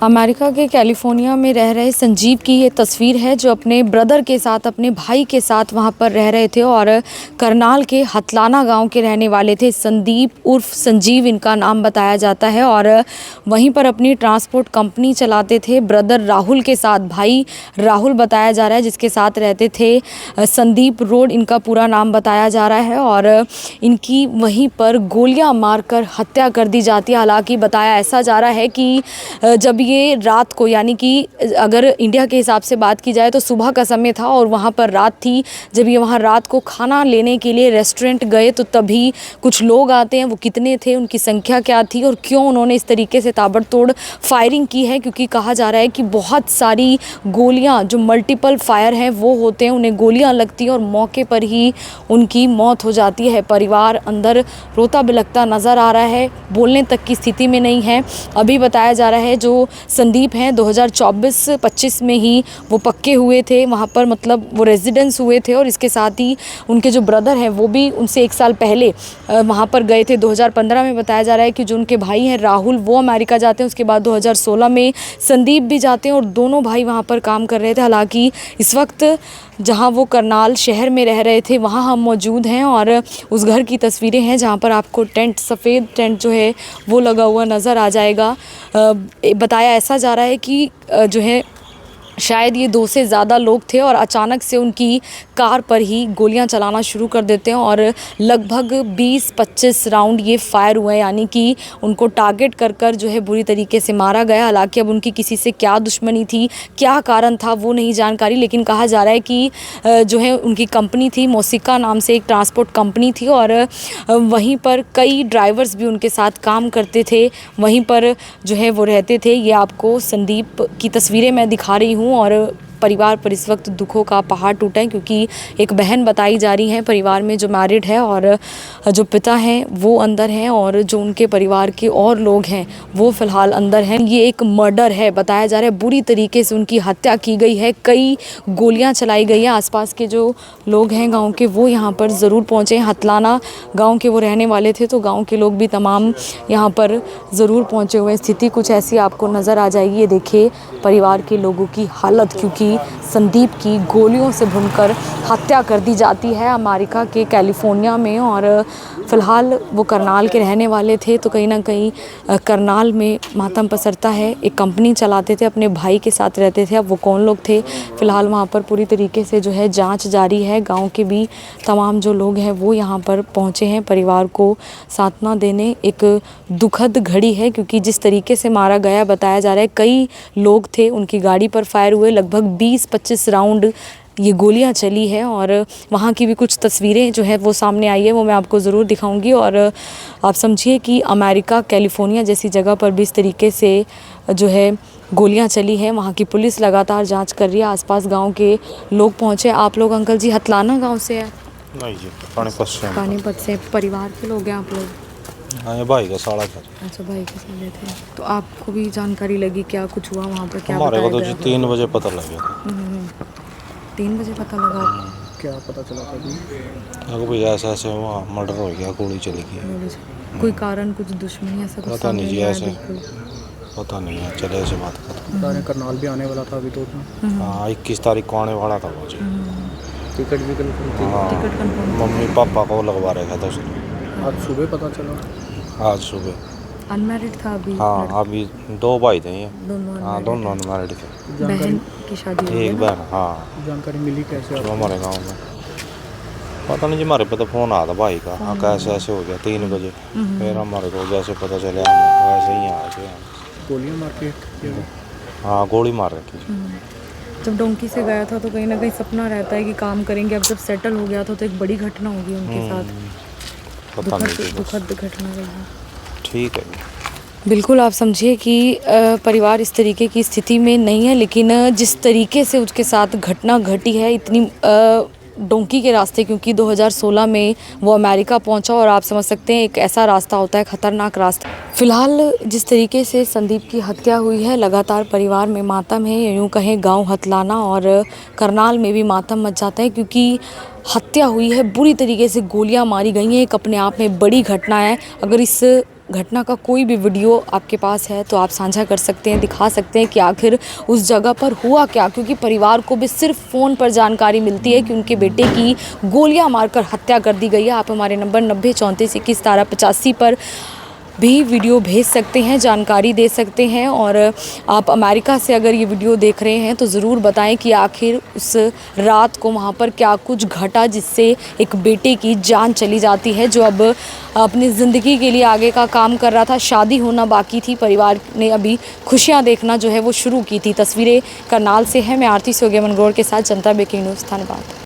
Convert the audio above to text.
America के California में रह रहे संजीव की ये तस्वीर है, जो अपने ब्रदर के साथ, अपने भाई के साथ वहाँ पर रह रहे थे और करनाल के हतलाना गांव के रहने वाले थे। संदीप उर्फ संजीव इनका नाम बताया जाता है और वहीं पर अपनी ट्रांसपोर्ट कंपनी चलाते थे। ब्रदर राहुल के साथ, भाई राहुल बताया जा रहा है जिसके साथ रहते थे। संदीप रोड इनका पूरा नाम बताया जा रहा है और इनकी वहीं पर गोलियां मारकर हत्या कर दी जाती है। हालांकि बताया ऐसा जा रहा है कि जब ये रात को, यानी कि अगर इंडिया के हिसाब से बात की जाए तो सुबह का समय था और वहाँ पर रात थी। जब ये वहाँ रात को खाना लेने के लिए रेस्टोरेंट गए तो तभी कुछ लोग आते हैं। वो कितने थे, उनकी संख्या क्या थी और क्यों उन्होंने इस तरीके से ताबड़तोड़ फायरिंग की है, क्योंकि कहा जा रहा है कि बहुत सारी गोलियां, जो मल्टीपल फायर हैं वो होते हैं, उन्हें गोलियां लगती हैं और मौके पर ही उनकी मौत हो जाती है। परिवार अंदर रोता बिलखता नज़र आ रहा है, बोलने तक की स्थिति में नहीं है। अभी बताया जा रहा है जो संदीप हैं 2024-25 में ही वो पक्के हुए थे वहाँ पर, मतलब वो रेजिडेंस हुए थे और इसके साथ ही उनके जो ब्रदर हैं वो भी उनसे 1 साल पहले वहाँ पर गए थे। 2015 में बताया जा रहा है कि जो उनके भाई हैं राहुल, वो अमेरिका जाते हैं। उसके बाद 2016 में संदीप भी जाते हैं और दोनों भाई वहाँ पर काम कर रहे थे। हालांकि इस वक्त जहाँ वो करनाल शहर में रह रहे थे वहाँ हम मौजूद हैं और उस घर की तस्वीरें हैं जहाँ पर आपको टेंट, सफ़ेद टेंट जो है वो लगा हुआ नज़र आ जाएगा। बताया ऐसा जा रहा है कि जो है शायद ये 2 से ज़्यादा लोग थे और अचानक से उनकी कार पर ही गोलियां चलाना शुरू कर देते हैं और लगभग 20-25 राउंड ये फायर हुए, यानी कि उनको टारगेट कर कर जो है बुरी तरीके से मारा गया। हालांकि अब उनकी किसी से क्या दुश्मनी थी, क्या कारण था, वो नहीं जानकारी, लेकिन कहा जा रहा है कि जो है उनकी कंपनी थी, मोसिका नाम से एक ट्रांसपोर्ट कंपनी थी और वहीं पर कई ड्राइवर्स भी उनके साथ काम करते थे, वहीं पर जो है वो रहते थे। ये आपको संदीप की तस्वीरें मैं दिखा रही हूँ और परिवार पर इस वक्त दुखों का पहाड़ टूटा है, क्योंकि एक बहन बताई जा रही है परिवार में जो मैरिड है और जो पिता हैं वो अंदर हैं और जो उनके परिवार के और लोग हैं वो फ़िलहाल अंदर हैं। ये एक मर्डर है, बताया जा रहा है बुरी तरीके से उनकी हत्या की गई है, कई गोलियां चलाई गई हैं। आसपास के जो लोग हैं गांव के वो यहाँ पर ज़रूर पहुँचे हैं। हतलाना गाँव के वो रहने वाले थे तो गाँव के लोग भी तमाम यहाँ पर ज़रूर पहुँचे हुए हैं। स्थिति कुछ ऐसी आपको नज़र आ जाएगी। ये देखिए परिवार के लोगों की हालत, क्योंकि संदीप की गोलियों से भूनकर हत्या कर दी जाती है अमेरिका के कैलिफोर्निया में। और फ़िलहाल वो करनाल के रहने वाले थे तो कहीं ना कहीं करनाल में मातम पसरता है। एक कंपनी चलाते थे, अपने भाई के साथ रहते थे। अब वो कौन लोग थे, फ़िलहाल वहाँ पर पूरी तरीके से जो है जांच जारी है। गांव के भी तमाम जो लोग हैं वो यहाँ पर पहुँचे हैं परिवार को सांत्वना देने। एक दुखद घड़ी है, क्योंकि जिस तरीके से मारा गया बताया जा रहा है कई लोग थे, उनकी गाड़ी पर फायर हुए, लगभग 20-25 राउंड ये गोलियां चली है और वहाँ की भी कुछ तस्वीरें जो है वो सामने आई है, वो मैं आपको ज़रूर दिखाऊंगी। और आप समझिए कि अमेरिका कैलिफोर्निया जैसी जगह पर भी इस तरीके से जो है गोलियां चली हैं। वहाँ की पुलिस लगातार जांच कर रही है, आसपास गांव के लोग पहुँचे। आप लोग अंकल जी हतलाना गाँव से है? नहीं जी, पानीपत से। परिवार के लोग हैं आप लोग? हाँ, ये भाई का साला था। अच्छा, भाई के साथ थे। तो आपको भी जानकारी लगी, क्या कुछ हुआ वहाँ पर? क्या हमारे को तो बताया जी 3 बजे पता लगा था। 3 बजे पता लगा? क्या पता चला था जी? अगर भाई ऐसा ऐसे हुआ, मर्डर हो गया, गोली चली गई। कोई कारण, कुछ दुश्मनी ऐसा कुछ पता नहीं जी, सामने ऐसे बिल्कुल? पता नहीं है, चले ऐसे बात कर। करनाल भी आने वाला था अभी तो। हाँ, 21 तारीख को आने वाला था वो जी। टिकट भी कंफर्म थी। हाँ, टिकट कंफर्म? मम्मी पापा को लगवा रखा था उसने। आज सुबह पता चला। आज सुबह। अनमैरिड था अभी? हाँ, अभी 2 भाई थे ये। दोनों हाँ, दोनों अनमैरिड थे। बहन की शादी हुई है एक ना? बहन। हाँ, जानकारी मिली कैसे जो आपको? हमारे गाँव में पता नहीं जी, हमारे पे तो फ़ोन आया था भाई का। हाँ, कैसे ऐसे हो गया 3 बजे। फिर हमारे को जैसे पता चला हम वैसे ही आ गए। गोलियां मार के हाँ, गोली मार रखी। जब डोंकी से गया था तो कहीं ना कहीं सपना रहता है कि काम करेंगे, अब जब सेटल हो गया था तो एक बड़ी घटना होगी उनके साथ। पता नहीं। दुखद घटना रही। ठीक है। बिल्कुल, आप समझिए कि परिवार इस तरीके की स्थिति में नहीं है, लेकिन जिस तरीके से उसके साथ घटना घटी है, इतनी डोंकी के रास्ते, क्योंकि 2016 में वो अमेरिका पहुंचा और आप समझ सकते हैं एक ऐसा रास्ता होता है, ख़तरनाक रास्ता। फ़िलहाल जिस तरीके से संदीप की हत्या हुई है, लगातार परिवार में मातम है, यूँ कहें गांव हतलाना और करनाल में भी मातम मच जाता है, क्योंकि हत्या हुई है, बुरी तरीके से गोलियां मारी गई हैं। एक अपने आप में बड़ी घटना है। अगर इस घटना का कोई भी वीडियो आपके पास है तो आप साझा कर सकते हैं, दिखा सकते हैं कि आखिर उस जगह पर हुआ क्या, क्योंकि परिवार को भी सिर्फ फ़ोन पर जानकारी मिलती है कि उनके बेटे की गोलियां मारकर हत्या कर दी गई है। आप हमारे नंबर 90 34 21 17 85 पर भी वीडियो भेज सकते हैं, जानकारी दे सकते हैं। और आप अमेरिका से अगर ये वीडियो देख रहे हैं तो ज़रूर बताएं कि आखिर उस रात को वहाँ पर क्या कुछ घटा जिससे एक बेटे की जान चली जाती है, जो अब अपनी ज़िंदगी के लिए आगे का काम कर रहा था। शादी होना बाकी थी, परिवार ने अभी खुशियाँ देखना जो है वो शुरू की थी। तस्वीरें करनाल से है, मैं आरती सोगे मनगोड़ के साथ, जनता ब्रेकिंग न्यूज़, धन्यवाद।